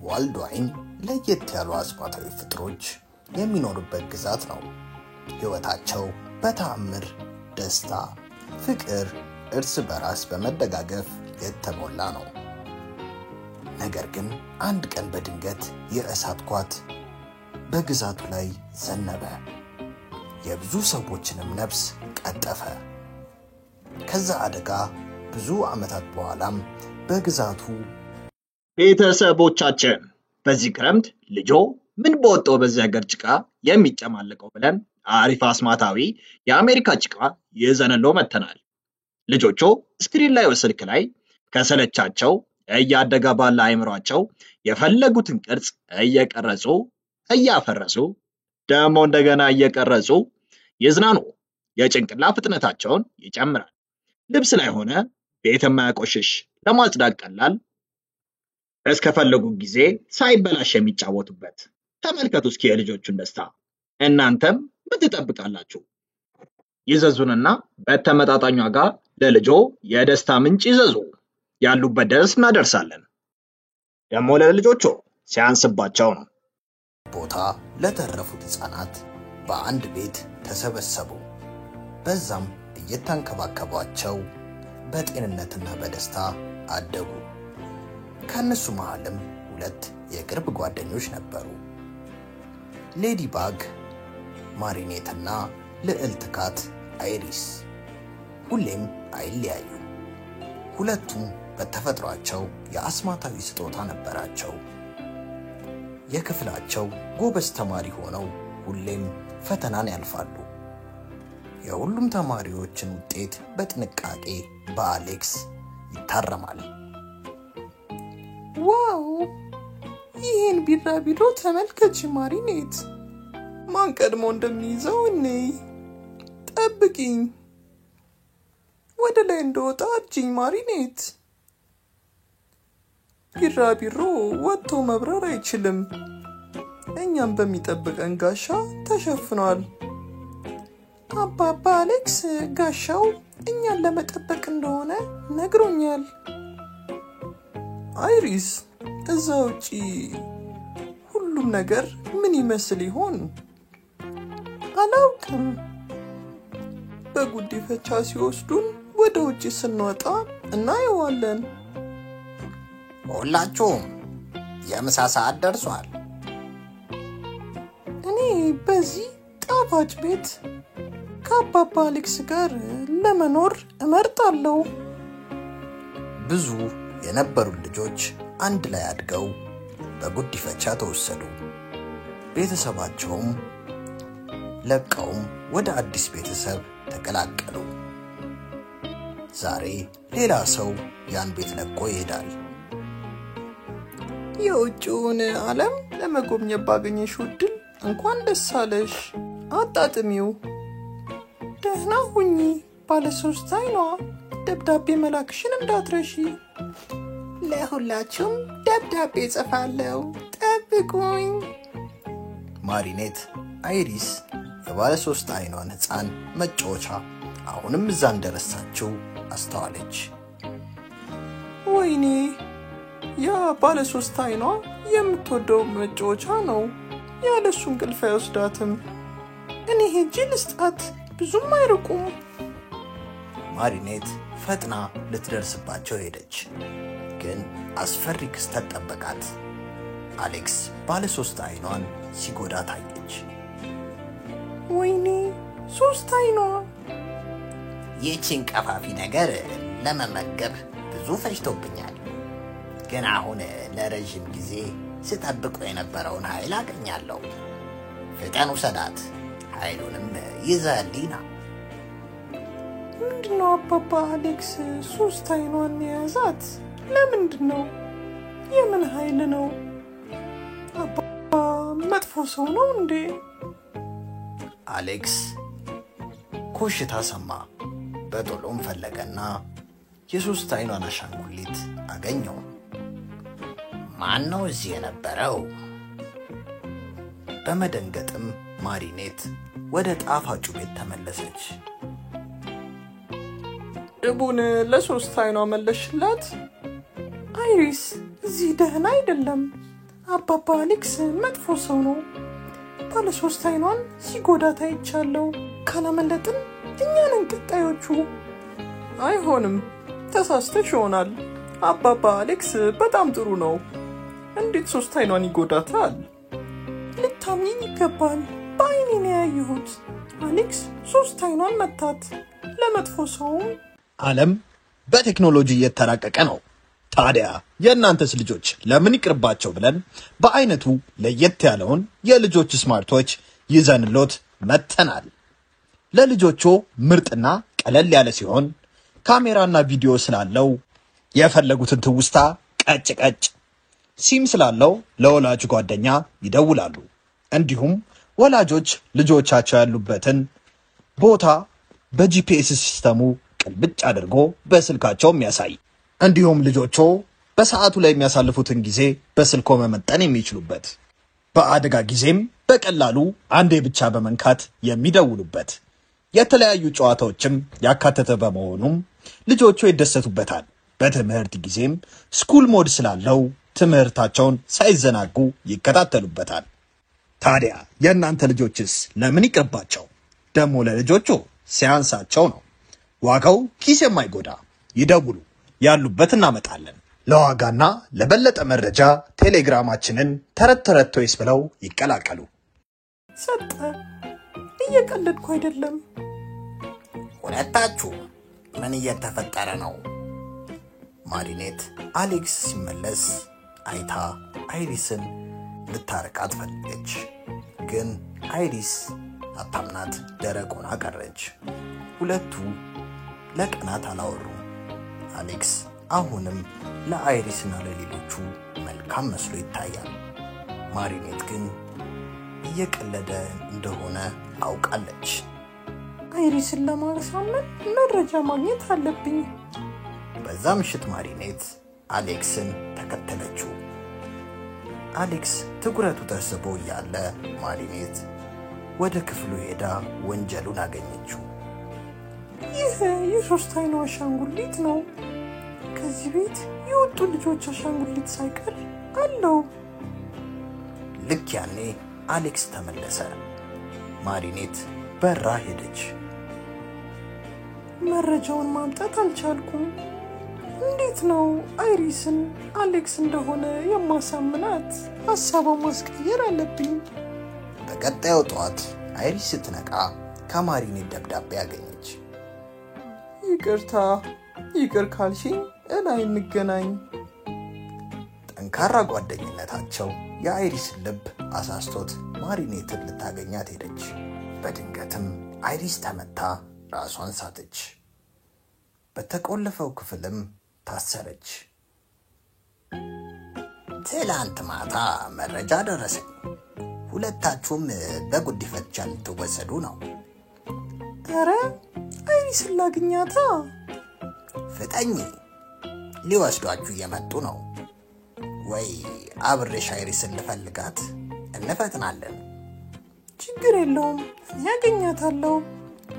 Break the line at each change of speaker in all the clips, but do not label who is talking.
ዋልድዋይን ለየት ያሉ አስማታዊ ፍጥሮች የሚኖሩበት ግዛት ነው። ህይወታቸው በተአምር፣ ደስታ፣ ፍቅር፣ እርስ በራስ በመደጋገፍ የተሞላ ነው። ነገር ግን አንድ ቀን በድንገት የእሳት ኳት በግዛቱ ላይ ዘነበ። የብዙ ሰዎችንም ነፍስ ቀጠፈ። ከዛ አደጋ ብዙ ዓመታት በኋላም በግዛቱ
ቤተሰቦቻችን በዚህ ክረምት ልጆ ምን በወጣው በዚህ ሀገር ጭቃ የሚጨማለቀው ብለን አሪፍ አስማታዊ የአሜሪካ ጭቃ ይዘንሎ መተናል። ልጆቹ ስክሪን ላይ ወስልክ ላይ ከሰለቻቸው እያደገ ባለ አይምሯቸው የፈለጉትን ቅርጽ እየቀረጹ እያፈረሱ ደሞ እንደገና እየቀረጹ ይዝናኑ። የጭንቅላ ፍጥነታቸውን ይጨምራል። ልብስ ላይ ሆነ ቤት የማያቆሽሽ ለማጽዳት ቀላል እስከፈለጉ ጊዜ ሳይበላሽ የሚጫወቱበት። ተመልከቱ እስኪ የልጆቹን ደስታ። እናንተም ምትጠብቃላችሁ? ይዘዙንና በተመጣጣኝ ዋጋ ለልጆ የደስታ ምንጭ ይዘዙ። ያሉበት ድረስ እናደርሳለን። ደሞ ለልጆቹ ሲያንስባቸው ነው።
ቦታ ለተረፉት ህፃናት በአንድ ቤት ተሰበሰቡ። በዛም እየተንከባከቧቸው በጤንነትና በደስታ አደጉ። ከነሱ መሃልም ሁለት የቅርብ ጓደኞች ነበሩ። ሌዲ ባግ ማሪኔትና ልዕልት ካት አይሪስ። ሁሌም አይለያዩ። ሁለቱም በተፈጥሯቸው የአስማታዊ ስጦታ ነበራቸው። የክፍላቸው ጎበዝ ተማሪ ሆነው ሁሌም ፈተናን ያልፋሉ። የሁሉም ተማሪዎችን ውጤት በጥንቃቄ በአሌክስ ይታረማል።
ዋው! ይሄን ቢራቢሮ ተመልከች ማሪኔት። ማን ቀድሞ እንደሚይዘው ነይ። ጠብቂኝ። ወደ ላይ እንደወጣ አጅኝ ማሪኔት። ቢራቢሮ ወጥቶ መብረር አይችልም። እኛም በሚጠብቀን ጋሻ ተሸፍኗል። አባባ አሌክስ ጋሻው እኛን ለመጠበቅ እንደሆነ ነግሮኛል። አይሪስ እዛ ውጪ ሁሉም ነገር ምን ይመስል ይሆን? አላውቅም። በጉዲፈቻ ሲወስዱን ወደ ውጪ ስንወጣ እናየዋለን።
ሁላችሁም የምሳ ሰዓት ደርሷል።
እኔ በዚህ ጣፋጭ ቤት ከአባባ አሌክስ ጋር ለመኖር እመርጣለሁ።
ብዙ የነበሩ ልጆች አንድ ላይ አድገው በጉዲፈቻ ተወሰዱ። ቤተሰባቸውም ለቀውም ወደ አዲስ ቤተሰብ ተቀላቀሉ። ዛሬ ሌላ ሰው ያን ቤት ለቆ ይሄዳል።
የውጭውን ዓለም ለመጎብኘት ባገኘሽው ዕድል እንኳን ደስ አለሽ። አጣጥሚው። ደህና ሁኚ ባለ ሶስት አይኗ። ደብዳቤ መላክሽን እንዳትረሺ። ለሁላችሁም ደብዳቤ ጽፋለሁ። ጠብቁኝ።
ማሪኔት አይሪስ የባለ ሶስት አይኗን ህፃን መጫወቻ አሁንም እዛ እንደረሳችው አስተዋለች።
ወይኔ ያ ባለ ሶስት አይኗ የምትወደው መጫወቻ ነው። ያለሱ እንቅልፍ አይወስዳትም። እኔ ሄጄ ልስጣት። ብዙም አይርቁም።
ማሪኔት ፈጥና ልትደርስባቸው ሄደች። ግን አስፈሪ ክስተት ጠበቃት። አሌክስ ባለ ሶስት አይኗን ሲጎዳ ታየች።
ወይኔ ሶስት አይኗ!
ይህችን ቀፋፊ ነገር ለመመገብ ብዙ ፈጅቶብኛል። ግን አሁን ለረጅም ጊዜ ስጠብቆ የነበረውን ኃይል አገኛለሁ። ፍጠን ውሰዳት፣ ኃይሉንም ይዘህልኝና።
ምንድነው አባባ አሌክስ ሶስት አይኗን የያዛት? ለምንድነው? የምን ኃይል ነው? አባባ መጥፎ ሰው ነው እንዴ?
አሌክስ ኮሽታ ሰማ። በቶሎም ፈለገና የሶስት አይኗን አሻንጉሊት አገኘው። ማን ነው እዚህ የነበረው? በመደንገጥም ማሪኔት ወደ ጣፋጩ ቤት ተመለሰች።
ድቡን ለሶስት አይኗ መለሽላት? አይሪስ እዚህ ደህና አይደለም። አባባ አሌክስ መጥፎ ሰው ነው። ባለ ሶስት አይኗን ሲጎዳት አይቻለሁ። ካላመለጥን እኛንን ቀጣዮቹ። አይሆንም፣ ተሳስተሽ ይሆናል። አባባ አሌክስ በጣም ጥሩ ነው። እንዴት ሶስት አይኗን ይጎዳታል? ልታምኚኝ ይገባል። በአይኔ ነው ያየሁት። አሌክስ ሶስት አይኗን መታት። ለመጥፎ ሰውም
ዓለም በቴክኖሎጂ እየተራቀቀ ነው። ታዲያ የእናንተስ ልጆች ለምን ይቅርባቸው ብለን በአይነቱ ለየት ያለውን የልጆች ስማርቶች ይዘንሎት መተናል። ለልጆቹ ምርጥና ቀለል ያለ ሲሆን ካሜራና ቪዲዮ ስላለው የፈለጉትን ትውስታ ቀጭ ቀጭ፣ ሲም ስላለው ለወላጅ ጓደኛ ይደውላሉ። እንዲሁም ወላጆች ልጆቻቸው ያሉበትን ቦታ በጂፒኤስ ሲስተሙ ቅልብጭ አድርጎ በስልካቸው የሚያሳይ፣ እንዲሁም ልጆቹ በሰዓቱ ላይ የሚያሳልፉትን ጊዜ በስልኮ መመጠን የሚችሉበት፣ በአደጋ ጊዜም በቀላሉ አንዴ ብቻ በመንካት የሚደውሉበት፣ የተለያዩ ጨዋታዎችም ያካተተ በመሆኑም ልጆቹ ይደሰቱበታል። በትምህርት ጊዜም ስኩል ሞድ ስላለው ትምህርታቸውን ሳይዘናጉ ይከታተሉበታል። ታዲያ የእናንተ ልጆችስ ለምን ይቅርባቸው? ደግሞ ለልጆቹ ሲያንሳቸው ነው። ዋጋው ኪስ የማይጎዳ ይደውሉ፣ ያሉበት እናመጣለን። ለዋጋና ለበለጠ መረጃ ቴሌግራማችንን ተረት ተረት ቶይስ ብለው ይቀላቀሉ።
ሰጠ። እየቀለድኩ አይደለም።
ሁለታችሁ ምን እየተፈጠረ ነው? ማሪኔት አሌክስ ሲመለስ አይታ አይሪስን ልታርቃት ፈለገች። ግን አይሪስ አታምናት፣ ደረቅ ሆና ቀረች። ሁለቱ ለቀናት አላወሩ። አሌክስ አሁንም ለአይሪስና ለሌሎቹ መልካም መስሎ ይታያል። ማሪኔት ግን እየቀለደ እንደሆነ አውቃለች።
አይሪስን ለማሳመን መረጃ ማግኘት አለብኝ።
በዛ ምሽት ማሪኔት አሌክስን ተከተለችው። አሌክስ ትኩረቱ ተስቦ ያለ ማሪኔት ወደ ክፍሉ ሄዳ ወንጀሉን አገኘችው።
ይህ የሶስት አይኗ አሻንጉሊት ነው። ከዚህ ቤት የወጡ ልጆች አሻንጉሊት ሳይቀር አለው።
ልክ ያኔ አሌክስ ተመለሰ። ማሪኔት በራ ሄደች።
መረጃውን ማምጣት አልቻልኩም። እንዴት ነው አይሪስን አሌክስ እንደሆነ የማሳምናት? ሐሳቧን ማስቀየር አለብኝ።
በቀጣዩ ጠዋት አይሪስ ስትነቃ ከማሪኔት ደብዳቤ አገኘች።
ይቅርታ፣ ይቅር ካልሽኝ እላይ እንገናኝ።
ጠንካራ ጓደኝነታቸው የአይሪስን ልብ አሳስቶት ማሪኔትን ልታገኛት ሄደች። በድንገትም አይሪስ ተመታ ራሷን ሳተች። በተቆለፈው ክፍልም ታሰረች። ትላንት ማታ መረጃ ደረሰኝ። ሁለታችሁም በጉዲፈቻ ልትወሰዱ ነው።
ኧረ አይሪስን ላግኛታ።
ፍጠኝ፣ ሊወስዷችሁ እየመጡ ነው። ወይ አብሬሽ አይሪስን ልፈልጋት፣ እንፈጥናለን።
ችግር የለውም፣ እኔ ያገኛታለሁ።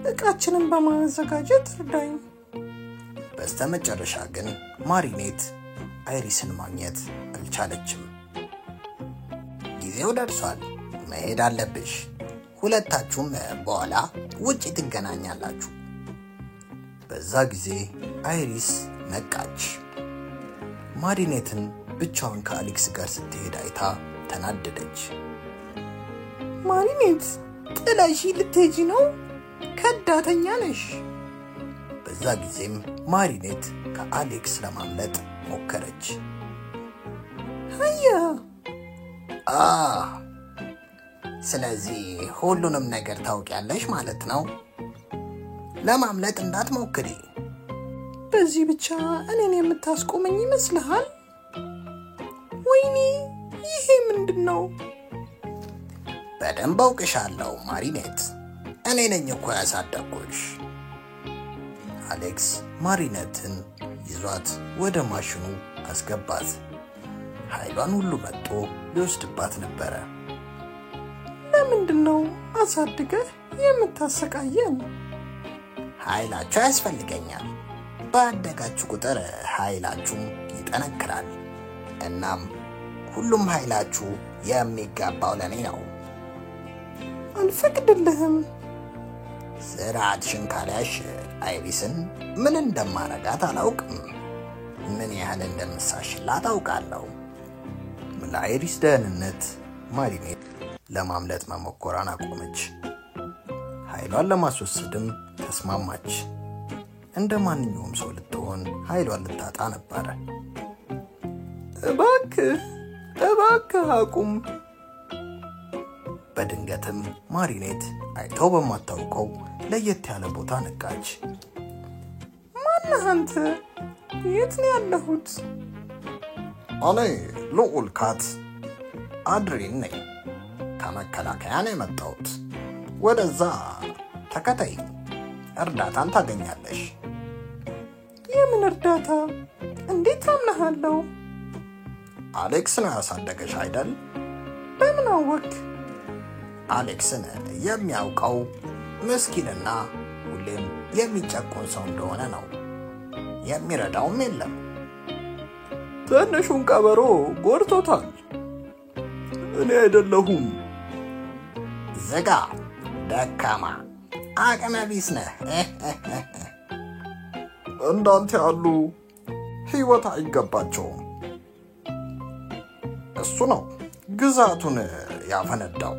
ዕቃችንን በማዘጋጀት እርዳኝ።
በስተመጨረሻ ግን ማሪኔት አይሪስን ማግኘት አልቻለችም። ጊዜው ደርሷል፣ መሄድ አለብሽ። ሁለታችሁም በኋላ ውጪ ትገናኛላችሁ። በዛ ጊዜ አይሪስ ነቃች። ማሪኔትን ብቻውን ከአሌክስ ጋር ስትሄድ አይታ ተናደደች።
ማሪኔት ጥለሽ ልትሄጂ ነው? ከዳተኛ ነሽ።
በዛ ጊዜም ማሪኔት ከአሌክስ ለማምለጥ ሞከረች።
አያ
ስለዚህ ሁሉንም ነገር ታውቂያለሽ ማለት ነው። ለማምለጥ እንዳትሞክሪ።
በዚህ ብቻ እኔን የምታስቆመኝ ይመስልሃል? ወይኔ ይሄ ምንድነው?
በደንብ አውቅሻለሁ ማሪኔት። እኔ ነኝ እኮ ያሳደግኩሽ። አሌክስ ማሪኔትን ይዟት ወደ ማሽኑ አስገባት። ኃይሏን ሁሉ መጥቶ ሊወስድባት ነበረ።
ለምንድነው አሳድገህ የምታሰቃየን?
ኃይላችሁ ያስፈልገኛል። ባደጋችሁ ቁጥር ኃይላችሁ ይጠነክራል። እናም ሁሉም ኃይላችሁ የሚገባው ለኔ ነው።
አልፈቅድልህም።
ስርዓትሽን ካልያሽ አይሪስን ምን እንደማረጋት አላውቅም። ምን ያህል እንደምሳሽላት አውቃለሁ። ለአይሪስ ደህንነት ማሪኔት ለማምለጥ መሞከሯን አቆመች። ኃይሏን ለማስወሰድም ተስማማች። እንደ ማንኛውም ሰው ልትሆን ኃይሏን ልታጣ ነበር።
እባክህ አቁም።
በድንገትም ማሪኔት አይተው በማታውቀው ለየት ያለ ቦታ ነቃች።
ማነህ አንተ? የት ነው ያለሁት?
እኔ ልዑል ካት አድሪን ነኝ። ከመከላከያ ነው የመጣሁት። ወደዛ ተከታይ፣ እርዳታን ታገኛለሽ።
የምን እርዳታ? እንዴት አምናለሁ?
አሌክስ ነው ያሳደገሽ አይደል?
በምን አወቅ?
አሌክስን የሚያውቀው ምስኪንና ሁሌም የሚጨቆን ሰው እንደሆነ ነው። የሚረዳውም የለም።
ትንሹን ቀበሮ ጎድቶታል። እኔ አይደለሁም።
ዝጋ፣ ደካማ አቅመ ቢስ ነህ።
እንዳንተ ያሉ ህይወት አይገባቸውም።
እሱ ነው ግዛቱን ያፈነዳው።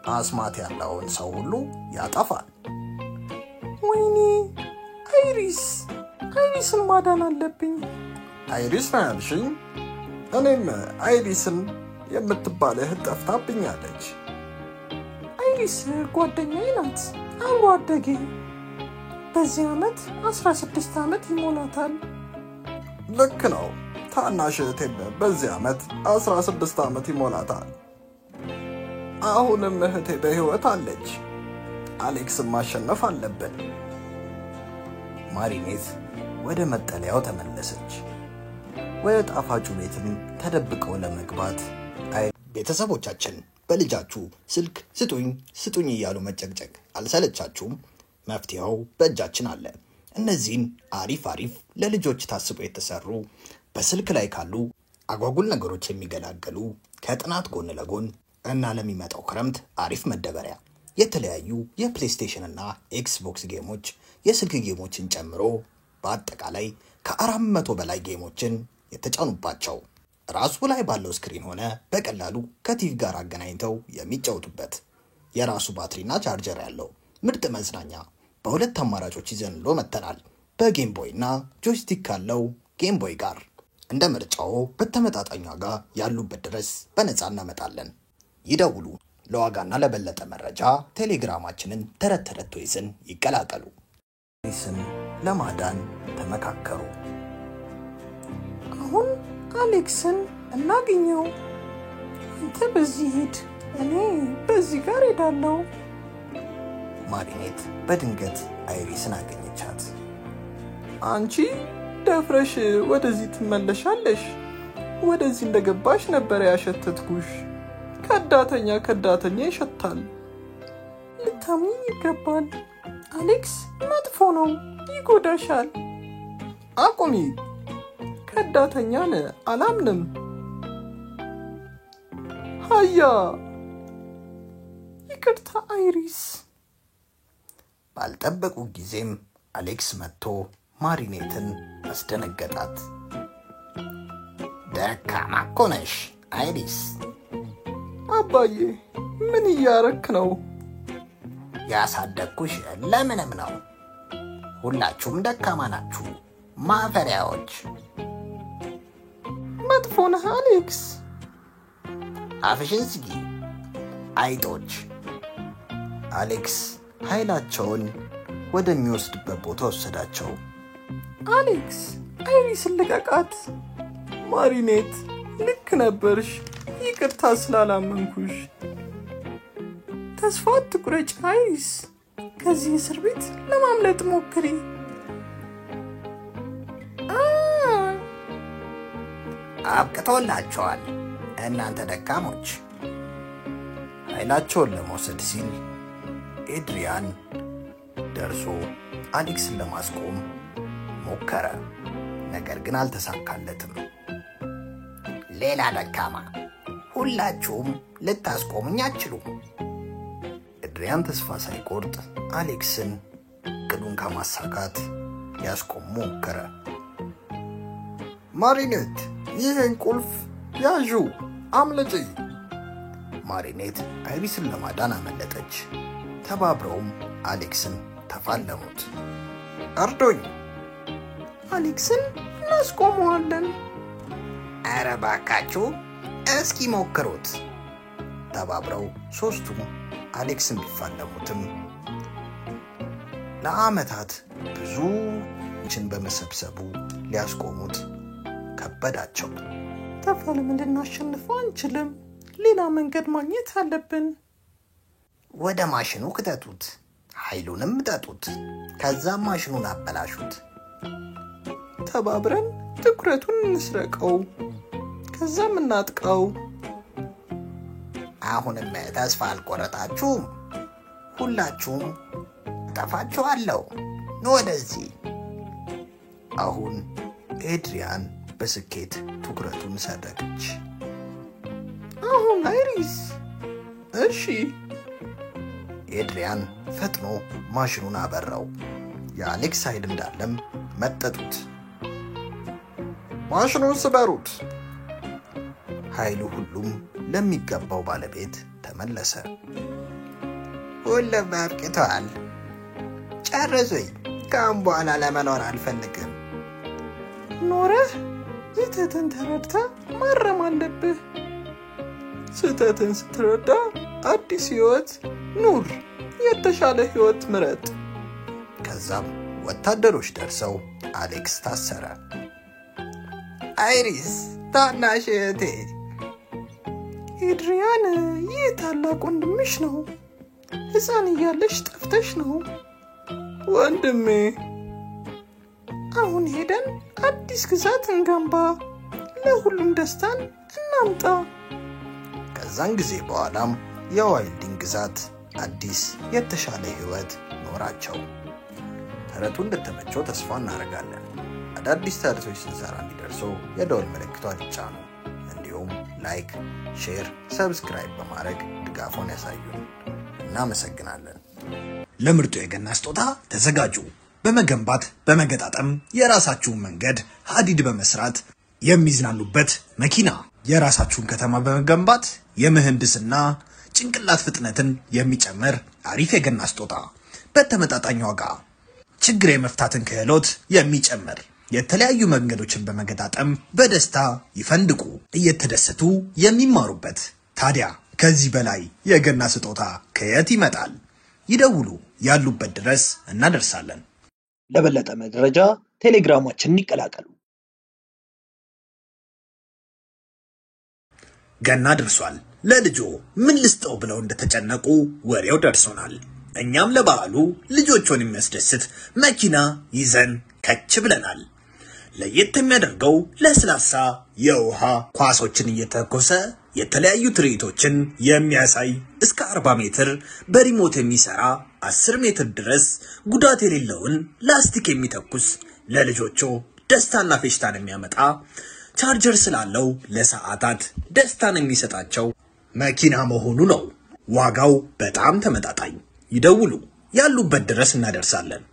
አስማት ያለውን ሰው ሁሉ ያጠፋል።
ወይኔ አይሪስን ማዳን አለብኝ።
አይሪስ ነው ያልሽኝ? እኔም አይሪስን የምትባል እህት ጠፍታብኛለች።
አይሪስ ጓደኛዬ ናት፣ አብሮ አደጌ። በዚህ ዓመት 16 ዓመት ይሞላታል።
ልክ ነው። ታናሽ እህቴም በዚህ ዓመት 16 ዓመት ይሞላታል። አሁንም እህቴ በህይወት አለች። አሌክስን ማሸነፍ አለብን። ማሪኔት ወደ መጠለያው ተመለሰች። ወደ ጣፋጩ ቤትም ተደብቀው ለመግባት ቤተሰቦቻችን በልጃችሁ ስልክ ስጡኝ እያሉ መጨቅጨቅ አልሰለቻችሁም? መፍትሄው በእጃችን አለ። እነዚህን አሪፍ ለልጆች ታስበው የተሰሩ በስልክ ላይ ካሉ አጓጉል ነገሮች የሚገላገሉ ከጥናት ጎን ለጎን እና ለሚመጣው ክረምት አሪፍ መደበሪያ የተለያዩ የፕሌይስቴሽን እና ኤክስቦክስ ጌሞች፣ የስልክ ጌሞችን ጨምሮ በአጠቃላይ ከ400 በላይ ጌሞችን የተጫኑባቸው ራሱ ላይ ባለው ስክሪን ሆነ በቀላሉ ከቲቪ ጋር አገናኝተው የሚጫወቱበት የራሱ ባትሪና ቻርጀር ያለው ምርጥ መዝናኛ በሁለት አማራጮች ይዘንሎ መተናል። በጌም ቦይ እና ጆይስቲክ ካለው ጌም ቦይ ጋር እንደ ምርጫው በተመጣጣኝ ዋጋ ያሉበት ድረስ በነፃ እናመጣለን። ይደውሉ። ለዋጋና ለበለጠ መረጃ ቴሌግራማችንን ተረት ቶይስን ይቀላቀሉ። አይሪስን ለማዳን ተመካከሩ።
አሁን አሌክስን እናገኘው። አንተ በዚህ ሂድ፣ እኔ በዚህ ጋር ሄዳለሁ።
ማሪኔት በድንገት አይሪስን አገኘቻት።
አንቺ ደፍረሽ ወደዚህ ትመለሻለሽ? ወደዚህ እንደገባሽ ነበር ያሸተትኩሽ። ከዳተኛ ይሸታል። ልታምኚኝ ይገባል። አሌክስ መጥፎ ነው፣ ይጎዳሻል። አቁሚ። ከዳተኛን አላምንም። ሃያ ይቅርታ አይሪስ።
ባልጠበቁ ጊዜም አሌክስ መጥቶ ማሪኔትን አስደነገጣት። ደካማ እኮ ነሽ አይሪስ።
አባዬ ምን እያረክ ነው?
ያሳደግኩሽ ለምንም ነው። ሁላችሁም ደካማ ናችሁ፣ ማፈሪያዎች።
መጥፎ ነህ አሌክስ።
አፍሽን ዝጊ አይጦች። አሌክስ ኃይላቸውን ወደሚወስድበት ቦታ ወሰዳቸው።
አሌክስ አይሪስን ልቀቃት። ማሪኔት ልክ ነበርሽ። ይቅርታ ስላላመንኩሽ። ተስፋ አትቁረጭ አይሪስ። ከዚህ እስር ቤት ለማምለጥ ሞክሪ።
አብቅቶላቸዋል እናንተ ደካሞች። ኃይላቸውን ለመውሰድ ሲል ኤድሪያን ደርሶ አሌክስን ለማስቆም ሞከረ። ነገር ግን አልተሳካለትም። ሌላ ደካማ፣ ሁላችሁም ልታስቆሙኝ አትችሉም። ኤድሪያን ተስፋ ሳይቆርጥ አሌክስን እቅዱን ከማሳካት ሊያስቆም ሞከረ።
ማሪኔት ይህን ቁልፍ ያዡ፣ አምልጪ።
ማሪኔት አይሪስን ለማዳን አመለጠች። ተባብረውም አሌክስን ተፋለሙት።
እርዱኝ፣ አሌክስን እናስቆመዋለን።
ኧረ እባካችሁ እስኪ ሞክሩት። ተባብረው ሶስቱም አሌክስን ቢፋለሙትም ለዓመታት ብዙዎችን በመሰብሰቡ ሊያስቆሙት ከበዳቸው።
ተፋልመን ልናሸንፈው አንችልም። ሌላ መንገድ ማግኘት አለብን።
ወደ ማሽኑ ክተቱት፣ ኃይሉንም ጠጡት፣ ከዛም ማሽኑን አበላሹት።
ተባብረን ትኩረቱን እንስረቀው፣ ከዛም እናጥቀው።
አሁንም ተስፋ አልቆረጣችሁም? ሁላችሁም ጠፋችኋለሁ። ኑ ወደዚህ። አሁን ኤድሪያን በስኬት ትኩረቱን ሰረቀች።
አሁን አይሪስ። እሺ።
ኤድሪያን ፈጥኖ ማሽኑን አበራው። የአሌክስ ኃይል እንዳለም መጠጡት።
ማሽኑን ስበሩት።
ኃይሉ ሁሉም ለሚገባው ባለቤት ተመለሰ። ሁሉም አብቅተዋል። ጨርሱኝ። ከአሁን በኋላ ለመኖር አልፈልግም።
ኖረህ ስህተትን ተረድታ ማረም አለብህ። ስህተትን ስትረዳ አዲስ ህይወት ኑር። የተሻለ ህይወት ምረጥ።
ከዛም ወታደሮች ደርሰው አሌክስ ታሰረ። አይሪስ ታናሽ እህቴ።
ኤድሪያን፣ ይህ ታላቅ ወንድምሽ ነው። ሕፃን እያለሽ ጠፍተሽ ነው።
ወንድሜ፣
አሁን ሄደን አዲስ ግዛት እንገንባ፣ ለሁሉም ደስታን እናምጣ።
ከዛን ጊዜ በኋላም የዋይልዲንግ ግዛት አዲስ የተሻለ ህይወት ኖራቸው። ተረቱ እንደተመቸው ተስፋ እናደርጋለን። አዳዲስ ተረቶች ስንሰራ እንዲደርሰው የደወል ምልክቷን ይጫኑ። እንዲሁም ላይክ፣ ሼር፣ ሰብስክራይብ በማድረግ ድጋፎን ያሳዩን። እናመሰግናለን።
ለምርጡ የገና ስጦታ ተዘጋጁ። በመገንባት በመገጣጠም የራሳችሁን መንገድ ሀዲድ በመስራት የሚዝናኑበት መኪና፣ የራሳችሁን ከተማ በመገንባት የምህንድስና ጭንቅላት ፍጥነትን የሚጨምር አሪፍ የገና ስጦታ፣ በተመጣጣኝ ዋጋ ችግር የመፍታትን ክህሎት የሚጨምር የተለያዩ መንገዶችን በመገጣጠም በደስታ ይፈንድቁ፣ እየተደሰቱ የሚማሩበት። ታዲያ ከዚህ በላይ የገና ስጦታ ከየት ይመጣል? ይደውሉ፣ ያሉበት ድረስ እናደርሳለን። ለበለጠ መረጃ ቴሌግራማችንን ይቀላቀሉ። ገና ደርሷል። ለልጆ ምን ልስጠው ብለው እንደተጨነቁ ወሬው ደርሶናል። እኛም ለበዓሉ ልጆቹን የሚያስደስት መኪና ይዘን ከች ብለናል። ለየት የሚያደርገው ለስላሳ የውሃ ኳሶችን እየተኮሰ የተለያዩ ትርኢቶችን የሚያሳይ እስከ 40 ሜትር በሪሞት የሚሰራ 10 ሜትር ድረስ ጉዳት የሌለውን ላስቲክ የሚተኩስ ለልጆቹ ደስታና ፌሽታን የሚያመጣ ቻርጀር ስላለው ለሰዓታት ደስታን የሚሰጣቸው መኪና መሆኑ ነው። ዋጋው በጣም ተመጣጣኝ። ይደውሉ፣ ያሉበት ድረስ እናደርሳለን።